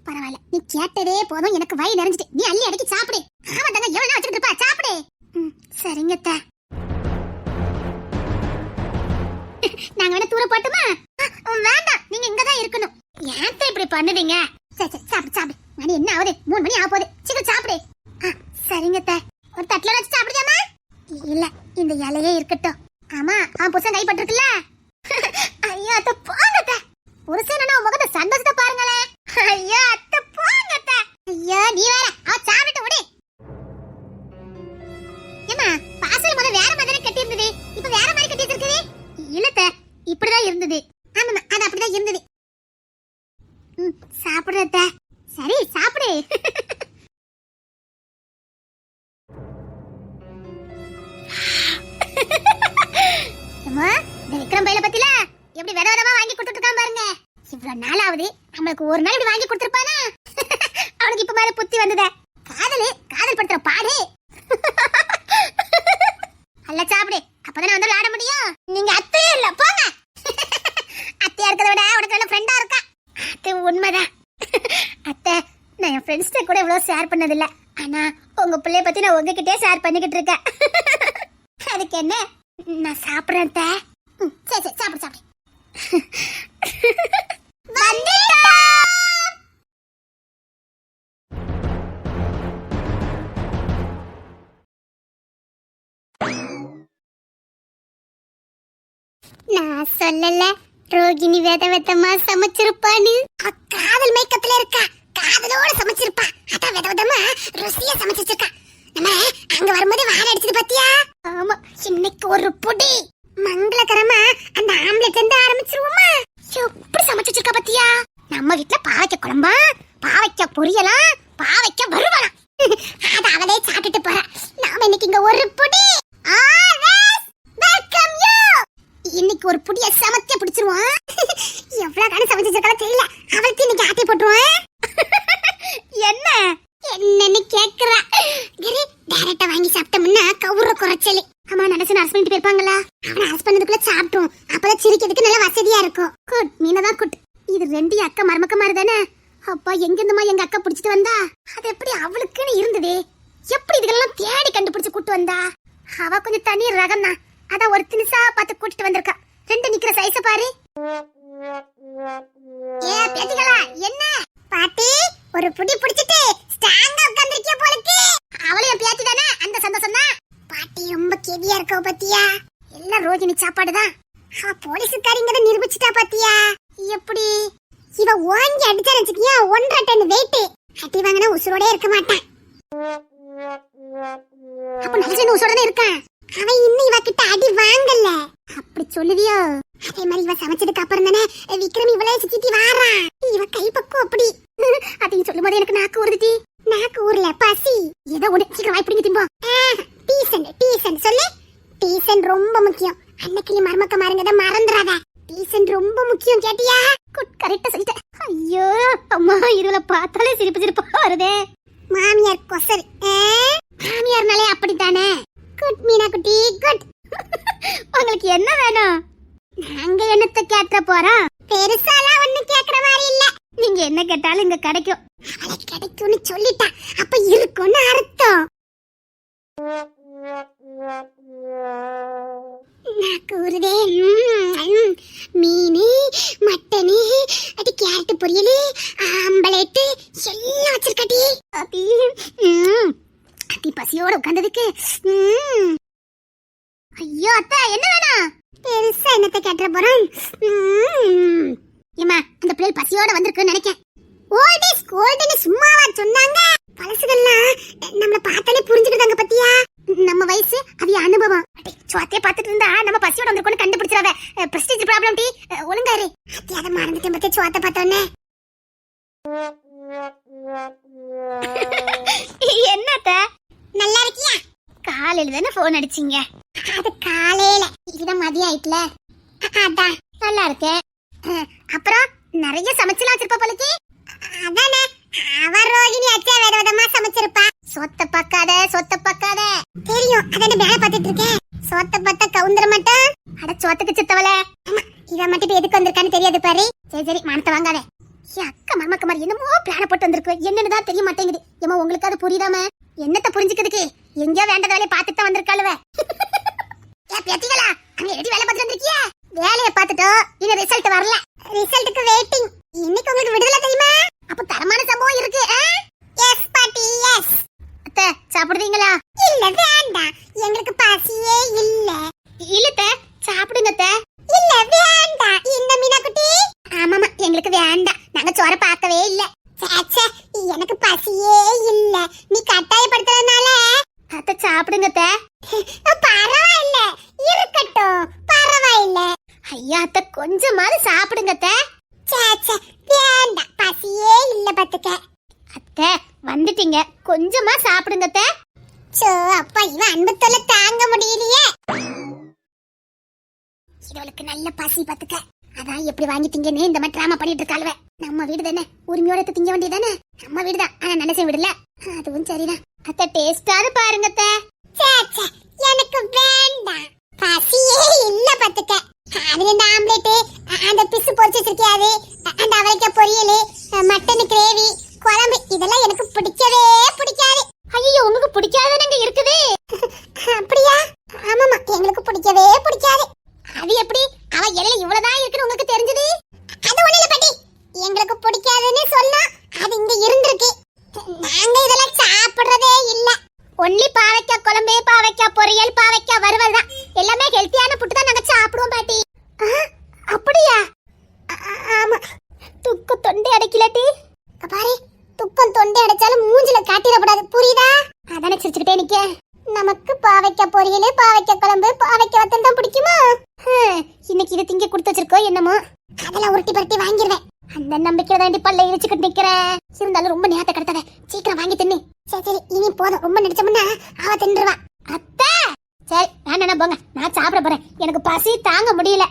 பரவாயில்ல நீ கேட்டதே போதும். எனக்கு வயிறு நிறைஞ்சிட்டு. நீ அள்ளி அடிக்கி சாப்பிடு. ஆமா தங்க எவ்வளவு வச்சுட்டு இருப்பா சாப்பிடு. சரிங்கத்த. நாங்க வேணா தூர போட்டுமா? வேண்டாம் நீங்க இங்கதான் இருக்கணும். ஏன் இப்படி பண்ணுவீங்க? சரி சரி சாப்பிடு சாப்பிடு. மணி என்ன ஆகுது? 3 மணி ஆக போகுது. சீக்கிரம் சாப்பிடு. சரிங்க ஒரு தட்டுல வச்சு சாப்பிடுறியாமா? இல்ல இந்த இலையே இருக்கட்டும். ஆமா அவன் புருஷன் கைப்பற்றிருக்குல்ல. ஐயா அத்தை போங்கத்த. புருஷன் முகத்தை சந்தோஷத்தை பாருங்களேன். ஐயா அத்தை போங்கத்த. ஐயா நீ வேற அவ சாப்பிட்டு விடு. ஏமா பாசல் முத வேற மாதிரி கட்டி இருந்தது, இப்ப வேற மாதிரி கட்டி இருக்குது. இல்லத்த இப்படிதான் இருந்தது. ஆமாமா அது அப்படிதான் இருந்தது. சாப்பிடுறத சரி சாப்பிடு. ஏமா இந்த விக்ரம் பையில பத்தில எப்படி வித விதமா வாங்கி கொடுத்துட்டு இருக்கான் பாருங்க. இவ்வளவு நாளாவது நம்மளுக்கு ஒரு நாள் இப்படி வாங்கி கொடுத்துருப்பானா? அவனுக்கு இப்ப மேல புத்தி வந்ததே. காதல் பண்ற பாடு. அல்ல சாப்பிடு, அப்பதானே வந்து விளையாட முடியும். நீங்க அத்தையே இல்ல போங்க. அத்தையா இருக்கிறத விட உனக்கு நல்ல ஃப்ரெண்டா இருக்கா. அது உண்மைதான் அத்தை. நான் என் ஃப்ரெண்ட்ஸ்ட கூட இவ்வளவு ஷேர் பண்ணதில்ல. ஆனா உங்க பிள்ளைய பத்தி நான் உங்ககிட்டே ஷேர் பண்ணிக்கிட்டு இருக்கேன். அதுக்கு என்ன, நான் சாப்பிடுறேன் அத்தை. சரி சரி சாப்பிடு சாப்பிடு. நான் சொல்லல ரோகிணி விதமா சமைச்சிருப்பான்னு. காதல் மேக்கப்ல இருக்கா, காதலோட சமைச்சிருப்பா. அதான் விதமா ருசியா சமைச்சிருக்கா. நம்ம அங்க வரும்போது வாழ அடிச்சது பாத்தியா? ஆமா இன்னைக்கு ஒரு புடி மங்களகரமா அந்த ஆம்லெட் வந்து ஆரம்பிச்சிருவோமா? எப்படி சமைச்சிருக்கா பாத்தியா? நம்ம வீட்ல பாவைக்க குழம்பா, பாவைக்க பொரியலா, பாவைக்க வறுவலாம். அத அவளே சாப்பிட்டுட்டு போறா. நாம இன்னைக்கு இங்க ஒரு புடி வெல்கம் யூ. இன்னைக்கு ஒரு புடிய சமத்திய பிடிச்சிருவான். எவ்வளவு காண சமைச்சிருக்கா தெரியல. அவளுக்கு இன்னைக்கு ஆட்டி போட்டுருவான். என்னன்னு கேக்குறா? கிரி டைரக்டா வாங்கி சாப்பிட்டோம்னா கவுற குறைச்சல். அம்மா நினைச்சு அரசு பண்ணிட்டு போயிருப்பாங்களா? அவனை அரசு பண்ணதுக்குள்ள சாப்பிட்டோம். அப்பதான் சிரிக்கிறதுக்கு நல்ல வசதியா இருக்கும். குட் மீனதான் குட். இது ரெண்டு அக்கா மருமக்க மாதிரி தானே. அப்பா எங்க இருந்துமா எங்க அக்கா பிடிச்சிட்டு வந்தா? அது எப்படி அவளுக்குன்னு இருந்தது? எப்படி இதெல்லாம் தேடி கண்டுபிடிச்சு கூட்டு வந்தா? அவ கொஞ்சம் தனி ரகம் தான். அதான் ஒரு தினிசா பார்த்து கூட்டிட்டு வந்திருக்கா. ரெண்டு நிக்கிற சைஸ பாரு. ஏ பேத்திகளா என்ன பாட்டி ஒரு புடி பிடிச்சிட்டு ஸ்ட்ராங்கா உட்கார்ந்திருக்கிய போலக்கு. அவளையும் பேத்தி தானே, அந்த சந்தோஷம் தான். பாட்டி ரொம்ப கெதியா இருக்கோ பாத்தியா? எல்லாம் ரோகிணி சாப்பாடு தான். அவ போலீஸ்காரிங்கத நிரூபிச்சிட்டா பாத்தியா? எப்படி இவ ஓங்கி அடிச்சான்னு வச்சுக்கியா 1.5 டன் வெயிட். அடி வாங்கினா உசுரோட இருக்க மாட்டான். அப்ப நல்ல உசுரோட இருக்கான். அவன் இன்னும் இவ கிட்ட அடி வாங்கல. அப்படி சொல்லுவியோ? அதே மாதிரி இவ சமைச்சதுக்கு அப்புறம் தானே விக்ரம் இவளே சுத்தி வாரான். இவ கை பக்கம் அப்படி. அதையும் சொல்லும் போது எனக்கு நாக்கு ஊறுது. நாக்கு ஊர்ல பசி. ஏதோ ஒண்ணு சீக்கிரம் வாய் பிடிங்க திம்போ. டீசன் சொல்லு. டீசன் ரொம்ப முக்கியம். அன்னைக்கு மருமக்க மாறுங்கத மறந்துடாத. டீசன் ரொம்ப முக்கியம் கேட்டியா? கரெக்டா சொல்லிட்டேன். ஐயோ அம்மா இதுல பார்த்தாலே சிரிப்பு வருதே. மாமியார் கொசல். மாமியார்னாலே அப்படித்தானே. குட் மீனா குட்டி குட். உங்களுக்கு என்ன வேணும்? நாங்க என்னத்த கேட்க போறோம்? பெருசாலாம் ஒண்ணு கேக்குற மாதிரி இல்ல. நீங்க என்ன கேட்டாலும் இங்க கிடைக்கும். அவளை கிடைக்கும்னு சொல்லிட்டா அப்ப இருக்கும்னு அர்த்தம். நாக்கு ஊறுதே. மீனு மட்டனு அது கேரட் பொரியல் ஆம்பலேட்டு எல்லாம் வச்சிருக்காட்டி. அத்தி பசியோட உட்கார்ந்ததுக்கு. ஐயோ அத்தை என்ன வேணும்? பெருசா என்னத்த கேட்ற போறோம்? ஏமா அந்த பிள்ளை பசியோட வந்திருக்குன்னு நினைக்கேன். ஓல்ட் இஸ் கோல்ட்னு சும்மாவா சொன்னாங்க? பழசுகள்லாம் நம்மள பார்த்தாலே புரிஞ்சுக்கிட்டாங்க பத்தியா? நம்ம வயசு அது அனுபவம். சோத்தைய பார்த்துட்டு இருந்தா நம்ம பசியோட வந்திருக்கோன்னு கண்டுபிடிச்சிடாத. பிரஸ்டீஜ் ப்ராப்ளம் டி. ஒழுங்கா இரு. அத்தி அத மறந்துட்டேன் பத்தியா சோத்தை பார்த்தோன்னே. என்னத்த நல்லா இருக்கியா? காலையில தானே போன் அடிச்சீங்க. அது காலையில. இதுதான் மதியம் ஆயிட்டுல. அதான் நல்லா இருக்கேன். அப்புறம் நிறைய சமைச்சலாம் வச்சிருப்பா போலக்கு. அதானே அவ ரோகிணி அச்சா வேற விதமா சமைச்சிருப்பா. சொத்த பக்காத தெரியும். அதானே வேலை பார்த்துட்டு இருக்கேன். சொத்த பார்த்தா கவுந்தர மாட்டேன். அட சொத்துக்கு சித்தவளே. இவ மட்டும் எதுக்கு வந்திருக்கான்னு தெரியாது பாரு. சரி மானத்தை வாங்காதே. அக்கா மருமக்க மாதிரி என்னமோ பிளான போட்டு வந்திருக்கு. என்னன்னுதான் தெரிய மாட்டேங்குது. ஏமா உங்களுக்கு அது புரியுதாம? என்னத்த புரிஞ்சுக்கிறதுக்கு? எங்கயோ வேண்டத வேலையை பார்த்துட்டு தான் வந்திருக்காளுவ. பேத்திகளா அங்க எப்படி வேலை பார்த்துட்டு வந்திருக்கியா? வேலையை பார்த்துட்டோம், இன்னும் ரிசல்ட் வரல. ரிசல்ட்டுக்கு வெயிட்டிங். இன்னைக்கு உங்களுக்கு விடுதலை தெரியுமா? அப்ப தரமான சம்பவம் இருக்கு. எஸ் பாட்டி எஸ். அத்தை சாப்பிடுவீங்களா? இல்ல வேண்டாம், எங்களுக்கு பசியே இல்ல. கொஞ்சமாவது சாப்பிடுங்க அத்தை. வேண்டாம், பசியே இல்ல பாத்துக்க. அத்தை வந்துட்டீங்க, கொஞ்சமா சாப்பிடுங்க அத்தை. சோ அப்பா, இவன் அன்பு தொல்லை தாங்க முடியலையே. இவளுக்கு நல்ல பசி பாத்துக்க. அதான் எப்படி வாங்கி திங்கன்னு இந்த மாதிரி டிராமா பண்ணிட்டு இருக்காளுவ. நம்ம வீடு தானே, உரிமையோட எடுத்து திங்க வேண்டியதானே. நம்ம வீடு தான், ஆனா நினைச்ச விடல. அதுவும் சரிதான். அத்தை டேஸ்டாது பாருங்க அத்தை. எனக்கு வேண்டாம், பசியே இல்ல பாத்துக்க. அது இந்த ஆம்லெட், அந்த பிசு பொரிச்சு வச்சிருக்கியாது, அந்த அவரைக்காய் பொரியல், மட்டன் கிரேவி, குழம்பு, இதெல்லாம் எனக்கு பிடிக்கவே பிடிக்காது. ஐயோ, உங்களுக்கு பிடிக்காதனங்க இருக்குது? அப்படியா? ஆமாமா, எங்களுக்கு பிடிக்கவே பிடிக்காது. அது எப்படி அவ இலையில இவ்வளவுதான் இருக்குன்னு உங்களுக்கு தெரிஞ்சது? அது ஒண்ணு இல்ல பாட்டி, எங்களுக்கு பிடிக்காதுன்னு சொன்னா அது இங்க இருந்திருக்கு. நாங்க இதெல்லாம் சாப்பிடுறதே இல்ல. ஒன்லி பாவைக்காய் குழம்பு, பாவைக்காய் பொரியல், பாவைக்காய் வறுவல் தான். எல்லாமே ஹெல்த்தியான ஃபுட் தான் நாங்க சாப்பிடுவோம் பாட்டி. அப்படியா? ஆமா. துக்கு தொண்டை அடைக்கலட்டி பாரு, துக்கம் தொண்டை அடைச்சாலும் மூஞ்சில காட்டிடக்கூடாது, புரியுதா? அதானே சிரிச்சுக்கிட்டே நிக்க. நமக்கு பாவைக்காய் பொரியல், பாவைக்காய் குழம்பு, பாவைக்காய் வத்தல் தான் பிடிக்குமா? இன்னைக்கு இது திங்க கொடுத்து வச்சிருக்கோ என்னமோ. அதெல்லாம் உருட்டி பரட்டி வாங்கிடுவேன். அந்த நம்பிக்கையில தாண்டி பல்ல இழிச்சுக்கிட்டு நிக்கிறேன். இருந்தாலும் ரொம்ப நேரத்தை கடத்தாத, சீக்கிரம் வாங்கி தின்னு. சரி சரி, இனி போதும், ரொம்ப நடிச்சோம்னா அவ தின்றுவா. அத்தை சரி, வேண்டாம் போங்க, நான் சாப்பிட போறேன். எனக்கு பசி தாங்க முடியல.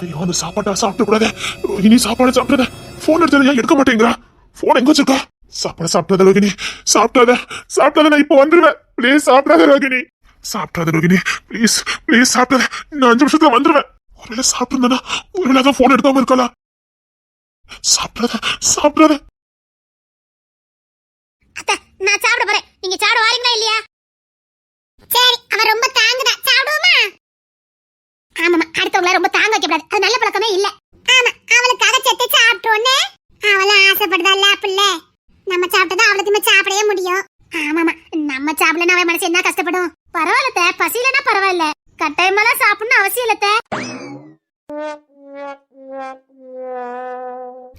ஐயோ, அந்த சாப்பாட்டா சாப்பிட்டு கூடாது. ரோகிணி சாப்பாடு சாப்பிட்டத போன் எடுத்தது ஏன் எடுக்க மாட்டேங்கிறா? போன் எங்க வச்சிருக்கா? சாப்பாடு சாப்பிட்டத ரோகிணி, சாப்பிட்டத நான் இப்போ வந்துருவேன். ப்ளீஸ் சாப்பிடாத ரோகிணி, சாப்பிடாத ரோகிணி, ப்ளீஸ் ப்ளீஸ் சாப்பிடாத. நான் 5 நிமிஷத்துல வந்துருவேன். ஒருவேளை சாப்பிட்டு ஒருவேளை தான் போன் எடுக்காம இருக்கலாம். சாப்பிடாத. அத்தை நான் சாப்பிட போறேன், நீங்க சாப்பிட வாரீங்களா இல்லையா? சரி, அவ ரொம்ப தாங்குதா, சாப்பிடுவோமா? ஆமாமா, அடுத்தவங்கள ரொம்ப தாங்க வைக்க கூடாது, அது நல்ல பழக்கமே இல்ல. ஆமா, அவளுக்கு அதை செத்து சாப்பிட்டோன்னே அவள ஆசைப்படுதால பிள்ள. நம்ம சாப்பிட்டதா அவளுக்குமே சாப்பிடவே முடியும். ஆமாமா, நம்ம சாப்பிடலன்னா அவன் மனசு என்ன கஷ்டப்படும். பரவாயில்ல, பசியிலனா பரவாயில்ல, கட்டாயமெல்லாம் சாப்பிடணும் அவசியம் இல்ல.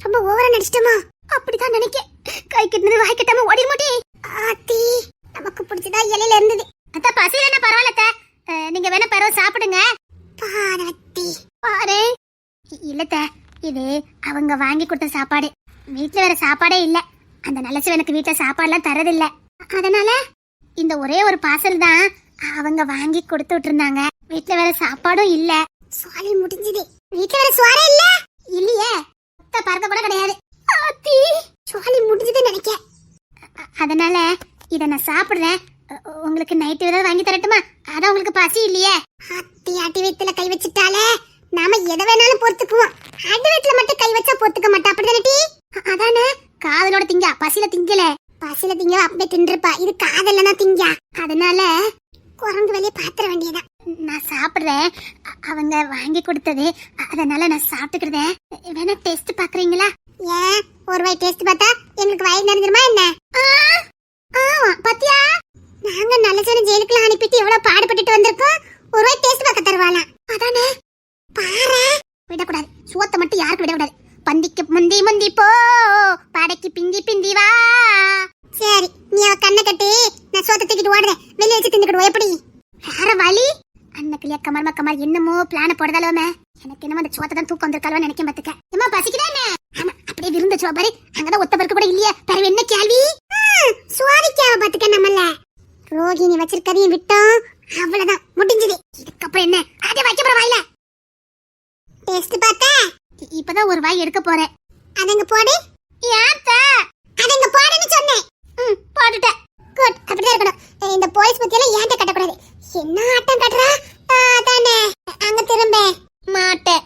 ரொம்ப ஓவரா நடிச்சிட்டோமா? அப்படிதான் நினைக்க. கை கிட்டது வாய் கிட்டாம ஓடி மாட்டே. ஆத்தி, நமக்கு பிடிச்சதா இலையில இருந்தது. அத்த பசியிலனா பரவாயில்ல, நீங்க வேணா பரவ சாப்பிடுங்க. பாரவத்தி பாரு. இல்லத்த, இது அவங்க வாங்கி கொடுத்த சாப்பாடு. வீட்டுல வேற சாப்பாடே இல்ல. அந்த நல்லச்சு எனக்கு வீட்டுல சாப்பாடுலாம் தரதில்ல. அதனால இந்த ஒரே ஒரு பார்சல் தான் அவங்க வாங்கி கொடுத்துட்டு இருந்தாங்க. வீட்டுல வேற சாப்பாடும் இல்ல. சுவாலி முடிஞ்சது. வீட்டுல வேற சுவாரே இல்ல. இல்லையே, ஒத்த பறக்க கூட கிடையாது. ஆத்தி, சுவாலி முடிஞ்சது நினைக்க. அதனால இத நான் சாப்பிடுறேன். உங்களுக்கு நைட் ஏதாவது வாங்கி தரட்டுமா? அதான் உங்களுக்கு பசி இல்லையே. ஆத்தி, அடி வயித்துல கை வச்சுட்டாலே நாம எதை வேணாலும் பொறுத்துக்குவோம். அடி வயித்துல மட்டும் கை வச்சா பொறுத்துக்க மாட்டா, அப்படிதானே? அதானே, காதலோட திங்க, பசியில திங்கல. பசியில திங்க அப்படியே தின்றுப்பா. இது காதல்ல திங்க. அதனால குரங்கு வெளியே பாத்திர வேண்டியதான். நான் சாப்பிடுறேன், அவங்க வாங்கி கொடுத்தது. அதனால நான் சாப்பிட்டுக்கிறேன். வேணா டேஸ்ட் பாக்குறீங்களா? ஏன், ஒரு வாய் டேஸ்ட் பார்த்தா எங்களுக்கு வயிறு நிறைஞ்சிருமா என்ன? ஆமா, பாத்தியா, நாங்க நல்ல ஜெயிலுக்குள்ள அனுப்பிட்டு எவ்வளவு பாடுபட்டுட்டு வந்திருக்கோம். ஒரு வாய் டேஸ்ட் பார்க்க தருவாளாம். அதானே, பாரு. விடக்கூடாது, சுவத்தை மட்டும் யாருக்கு விடக்கூடாது. பந்திக்கு முந்தி முந்தி போ, பாடைக்கு பிந்தி பிந்தி வா. சரி, நீ அவ கண்ணை கட்டி, நான் சோத்தை தூக்கிட்டு ஓடுறேன். வெளியே வச்சு தின்னுக்கிடுவோம், எப்படி? வேற வழி? அண்ணக்கிளியா கமர்மா கமர் என்னமோ பிளான போடுதாலுமே எனக்கு என்னமோ அந்த சோத்தை தான் தூக்கம் வந்திருக்காலும் நினைக்க பாத்துக்க. ஏமா பசிக்குதா என்ன? ஆமா, அப்படியே விருந்து சோ பாரு. அங்கதான் ஒத்த பருக்கு கூட இல்லையே. வேற என்ன கேள்வி? சுவாரிக்காவ பாத்துக்க. நம்மள ரோகிணி வச்சிருக்கதையும் விட்டோம், அவ்வளவுதான், முடிஞ்சது. இதுக்கப்புறம் என்ன? அதே வைக்க போற வாயில டேஸ்ட் பார்த்தா இப்பதான் ஒரு வாய் எடுக்க போறேன். அதங்க போடு. ஏத்த அதங்க போடுன்னு சொன்னேன். போட்டுட்டேன். குட், அப்படியே இருக்கணும். இந்த போலீஸ் பத்தியெல்லாம் ஏன்ட்ட கட்டக்கூடாது. என்ன ஆட்டம் கட்டுறா? அதானே, அங்க திரும்ப மாட்டேன்.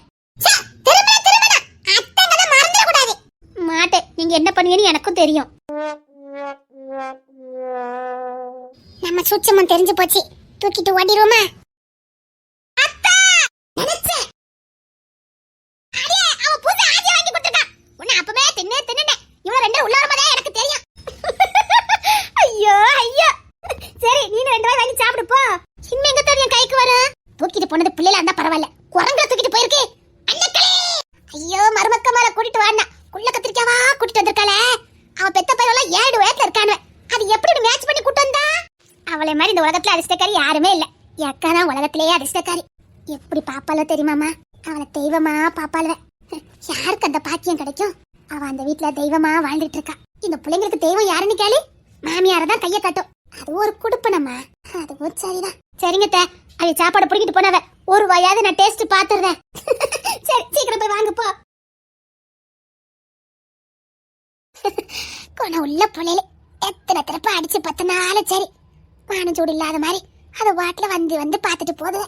திரும்ப அட்டங்களை மறந்துட கூடாது. மாட்டேன். நீங்க என்ன பண்ணுவீங்கன்னு எனக்கும் தெரியும். நம்ம சுச்சமும் தெரிஞ்சு போச்சு. தூக்கிட்டு ஓடிடுவோமா? தூக்கிட்டு போனது பிள்ளைல இருந்தா பரவாயில்ல, குரங்குல தூக்கிட்டு போயிருக்கு. ஐயோ, மருமக்க மேல கூட்டிட்டு வாண்ணா. குள்ள கத்திரிக்காவா கூட்டிட்டு வந்திருக்காளே. அவ பெத்த பையெல்லாம் 7 வயசுல இருக்கானு. அது எப்படி மேட்ச் பண்ணி கூட்டு வந்தா? அவளை மாதிரி இந்த உலகத்துல அதிர்ஷ்டக்காரி யாருமே இல்ல. என் அக்கா தான் உலகத்திலேயே அதிர்ஷ்டக்காரி. எப்படி பாப்பாலோ தெரியுமாமா? அவளை தெய்வமா பாப்பாளுவ. யாருக்கு அந்த பாக்கியம் கிடைக்கும்? அவ அந்த வீட்டுல தெய்வமா வாழ்ந்துட்டு இருக்கா. இந்த பிள்ளைங்களுக்கு தெய்வம் யாருன்னு கேளு, மாமியாரதான் கைய காட்டும். அது ஒரு குடுப்பனம்மா. அதுவும் சரிதான். சரிங்க தே, அவ சாப்பாடு பிடிக்கிட்டு போனவ ஒரு வாயாவது நான் டேஸ்ட் பாத்துறேன். சரி சீக்கிரம் போய் வாங்க போ. குணம் உள்ள புள்ளையில எத்தனை திறப்ப அடிச்சு 10 நாள் சரி மானச்சூடு இல்லாத மாதிரி அது வாட்டுல வந்து வந்து பாத்துட்டு போகுது.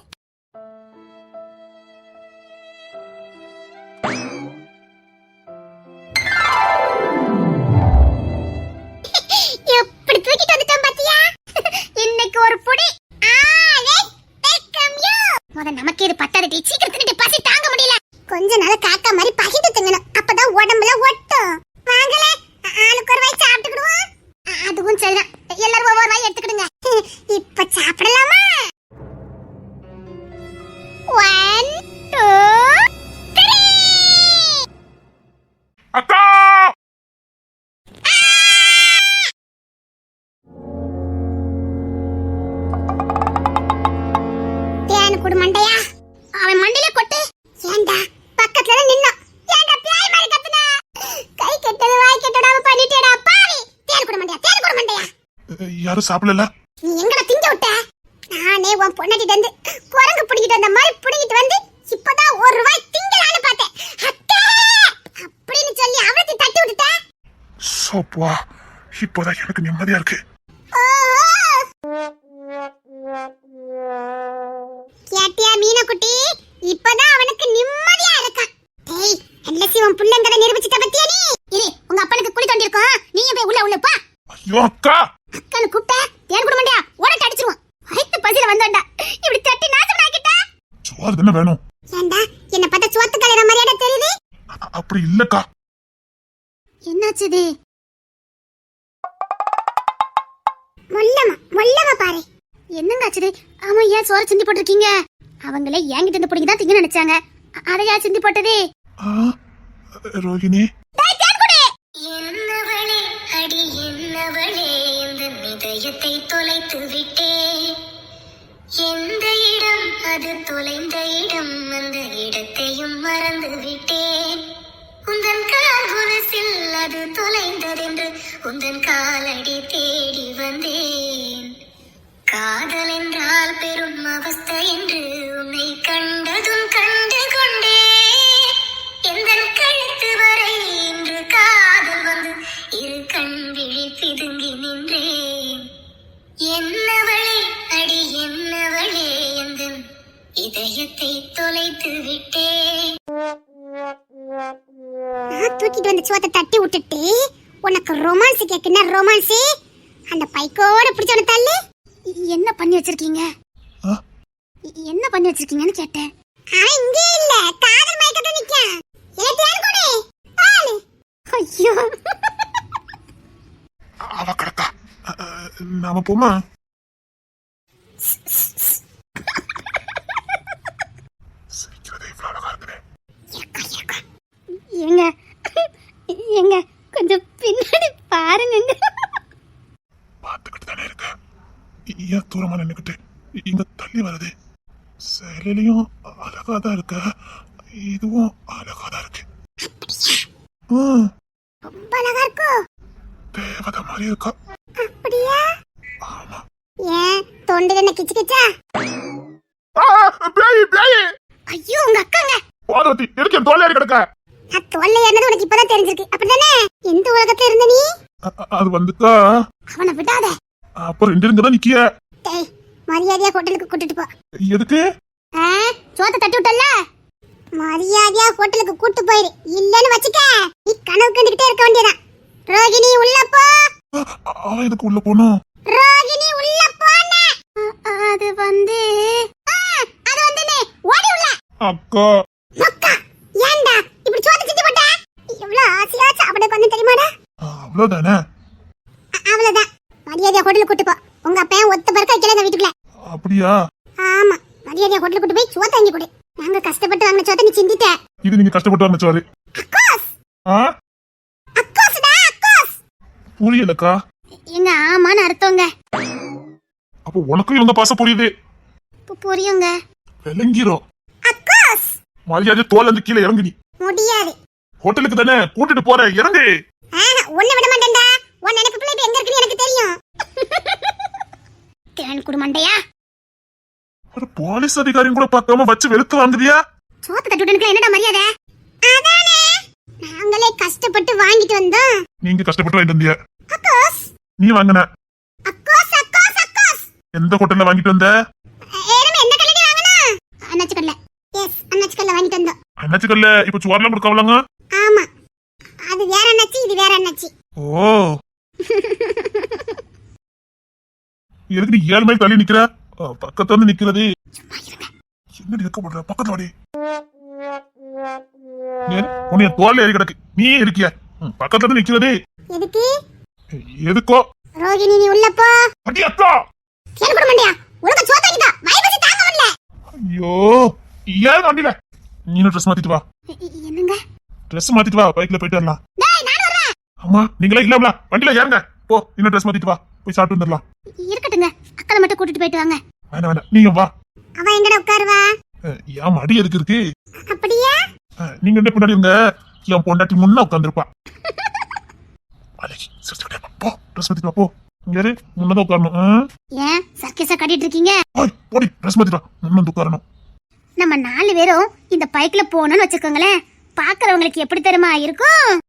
எப்படி தூக்கிட்டு வந்துட்டோம் பாத்தியா? இன்னைக்கு ஒரு புடி நமக்கு இது பத்தாது. சீக்கிரம் தின்னுட்டு பசி தாங்க முடியல. கொஞ்ச நாள் காக்கா மாதிரி பகிட்டு திங்கணும், அப்பதான் உடம்புல ஒட்டும். வாங்கல ஆளுக்கு ஒரு வாய் சாப்பிட்டுக்கிடுவோம். அதுவும் சரிதான், எல்லாரும் ஒவ்வொரு வாய் எடுத்துக்கிடுங்க. இப்ப சாப்பிடலாமா? 1 2 3. அக்கா தேன் குடு மண்டையா, அவன் மண்டையில கொட்டு. ஏண்டா பக்கத்துல நின்னா ஏண்டா பியாய் மாதிரி கத்துன? கை கெட்டது வாய் கெட்டடாம பண்ணிட்டேடா பாவி. தேன் குடு மண்டையா, தேன் குடு மண்டையா. யாரும் சாப்பிடல. நீ எங்கடா திங்க விட்ட? நானே உன் பொண்ணாட்டிட்டு வந்து குரங்கு பிடிக்கிட்டு வந்த மாதிரி பிடிக்கிட்டு வந்து இப்பதான் ஒரு ரூபாய் திங்கலான்னு பார்த்தேன். அக்கா அப்படின்னு சொல்லி அவளுக்கு தட்டி விட்டுட்ட. சோப்பா, இப்போதான் எனக்கு நிம்மதியா இருக்கு. கேட்டியா மீனக்குட்டி? இப்பதான் அவனுக்கு நிம்மதியா இருக்கான். டேய் எல்லசி உன் புள்ளங்கத நிரூபிச்சிட்ட பத்தியா நீ? இரு உங்க அப்பனுக்கு குளி தோண்டி இருக்கோம், நீயும் போய் உள்ள போ. ஐயோ அக்கா, அக்கானு கூப்பிட்ட தேன் குடு மண்டையா உடனே அடிச்சிருவான். வயித்து பசில வந்தான்டா, இப்படி தட்டி நாசம் ஆக்கிட்டா. சோறு தானே வேணும். ஏண்டா என்ன பார்த்தா சோத்து கலைற மாதிரியாடா தெரியுது? அப்படி இல்லக்கா. என்னாச்சு இது? மொல்லமா பாரு. என்னங்க ஆச்சு? ஆமா, ஏன் சோறு சிந்தி போட்டிருக்கீங்க? அவங்களே என்கிட்ட இருந்து பிடிக்கதான் திங்க நினைச்சாங்க, அதை யார் சிந்தி போட்டது? ரோகிணி, என்னவளே அடி என்னவளே, இந்த இதயத்தை தொலைத்து விட்டே. எந்த இடம் அது தொலைந்த இடம், அந்த இடத்தையும் மறந்து விட்டேன். உந்தன் கால் குரசில் அது தொலைந்ததென்று உந்தன் காலடி தேடி வந்தேன். காதல் என்றால் பெரும் அவஸ்தை என்று உன்னை கண்டதும் கண்டு கொண்டே. எந்தன் கழுத்து வரை இன்று காதல் வந்து இரு கண் விழி பிதுங்கி நின்றேன். என்னவளே அடி என்னவளே, எந்தன் இதயத்தை தொலைத்து விட்டே. நான் தூக்கிட்டு வந்து சோத்தை தட்டி விட்டுட்டு உனக்கு ரொமான்ஸ் கேக்குன்னா ரொமான்ஸ் அந்த பைக்கோட பிடிச்சவன தள்ளு. என்ன பண்ணி வச்சிருக்கீங்க? என்ன பண்ணி வச்சிருக்கீங்கன்னு கேட்டேன். இங்க இல்ல, காதல் மயக்கத்துல நிக்கேன். ஏத்தியான் கொடு பாரு. ஐயோ அவ கடக்கா. நாம போமா? சிரிக்கிறதே இவ்வளவு அழகா இருக்குதே. ஏங்க ஏங்க கொஞ்சம் பின்னாடி பாருங்க. பார்த்துக்கிட்டு தானே இருக்க. ஏன் தூரமா நின்னுக்கிட்டு இங்க தள்ளி வருது? சேலையிலையும் அழகாதான் இருக்க, இதுவும் அழகாதான் இருக்கு. ரொம்ப அழகா இருக்கோ? தேவதை மாதிரி இருக்கா. அப்படியா? ஆமா. ஏன் தொண்டை என்ன கிச்சு கிச்சா? பேய் பேய். ஐயோ உங்க அக்காங்க. பாரவதி எதுக்கு என் தோல்லையாரி கிடக்க? நான் தோல்ல ஏறினது உனக்கு இப்பதான் தெரிஞ்சிருக்கு, அப்படிதானே? எந்த உலகத்துல இருந்த நீ? அது வந்துக்கா. அவனை விடாத. அப்ப 2 இருங்கதான் நிக்கிய. டேய் மரியாதையா ஹோட்டலுக்கு கூட்டிட்டு போ. எதுக்கு? சோத்தை தட்டி விட்டல, மரியாதையா ஹோட்டலுக்கு கூட்டு போயிரு. இல்லன்னு வச்சுக்க நீ கனவு கண்டுகிட்டே இருக்க வேண்டியதான். ரோகிணி உள்ள போ. அவன் எதுக்கு உள்ள போனோம்? ரோகிணி உள்ள போன. அது வந்து ஓடி உள்ள. அக்கா அக்கா ஏண்டா இப்படி சோத்தை சிந்தி போட்ட? எவ்வளவு ஆசையா சாப்பிட பண்ண தெரியுமாடா? அவ்வளவுதானே? அவ்வளவுதான். மரியாதையா ஹோட்டலுக்கு கூட்டு போ. உங்க அப்பன் ஒத்த பறக்க வைக்கல இந்த வீட்டுக்குள்ள. அப்படியா? ஆமா, மரியாதையா ஹோட்டலுக்கு கூட்டு போய் சோத்தை வாங்கி கொடு. நாங்க கஷ்டப்பட்டு வாங்கின சோத்தை நீ சிந்திட்ட. இது நீங்க கஷ்டப்பட்டு வந்த சோறு. அக்கோஸ் அக்கோஸ்டா அக்கோஸ். புரியலக்கா. எங்க ஆமான்னு அர்த்தங்க. அப்போ உனக்கும் இவங்க பாச புரியுது. புரியுங்க. விளங்கிரும். மரியாதை தோல் இருந்து கீழே இறங்கு நீ. முடியாது. ஹோட்டலுக்கு தானே கூட்டிட்டு போற, இறங்கு. உன்னை விட மாட்டேன்டா. உன் நினைப்பு பிள்ளை இப்ப எங்க இருக்குன்னு எனக்கு தெரியும். தேன் குடு மண்டையா. ஒரு போலீஸ் அதிகாரியும் கூட பார்க்காம வச்சு வெளுத்து வாங்குதியா? சோத்து தட்டுடனுக்கு என்னடா மரியாதை? அதானே நாங்களே கஷ்டப்பட்டு வாங்கிட்டு வந்தோம். நீங்க கஷ்டப்பட்டு வாங்கிட்டு வந்தியா? அக்கோஸ் நீ வாங்கின அக்கோஸ் அக்கோஸ் அக்கோஸ். எந்த ஹோட்டல்ல வாங்கிட்டு வந்த? ஏறமே என்ன கல்லைடி வாங்குனா? அண்ணாச்சி கல்ல. எஸ், அண்ணாச்சி கல்ல வாங்கிட்டு வந்தோம். அண்ணாச்சி கல்ல இப்ப சுவர்லாம் கொடுக்கவலங்க. ஆமா, அது வேற அண்ணாச்சி, இது வேற அண்ணாச்சி. ஓ, எதுக்கு நீ 7 மைல் தள்ளி நிக்கிற? பக்கத்துல வந்து நிக்கிறது என்னடி இருக்க போடுற? பக்கத்துல வாடி. உன்னைய தோல்ல ஏறி கிடக்கு, நீ இருக்கிய பக்கத்துல இருந்து நிக்கிறது எதுக்கு? எதுக்கோ? ரோகிணி நீ உள்ள போ. அடி அக்கா, கேளு குடு மண்டையா. உனக்கு சோத்தாக்கிட்டா மைபசி தாங்க வரல. ஐயோ, ஏன் வண்டில நீனும் ட்ரெஸ் மாத்திட்டு வா. என்னங்க? ட்ரெஸ் மாத்திட்டு வா, பைக்ல போயிட்டு வரலாம். டேய் நான் வரேன். அம்மா நீங்களே இல்லம்ல, வண்டில ஏறுங்க. போ, இன்னும் ட்ரெஸ் மாத்திட்டு வா, போய் சாப்பிட்டு வந்துடலாம். இருக்கட்டுங்க, அக்கல மட்டும் கூட்டிட்டு போயிட்டு வாங்க. வேணாம் வேணாம், நீங்க வா. அவ எங்கட உட்காருவா? என் மடி எதுக்கு இருக்கு? அப்படியே நீங்க என்ன பின்னாடி இருங்க, என் பொண்டாட்டி முன்ன உட்காந்துருப்பா. போ, ட்ரெஸ் மாத்திட்டு வா, போ. இங்க இரு, முன்னதான் உட்காரணும். ஏன் சர்க்கஸா கட்டிட்டு இருக்கீங்க? போடி, ட்ரெஸ் மாத்திட்டு வா, முன்ன உட்காரணும். நம்ம 4 பேரும் இந்த பைக்ல போனோம்னு வச்சுக்கோங்களேன், பாக்குறவங்களுக்கு எப்படி தெரியுமா இருக்கும்?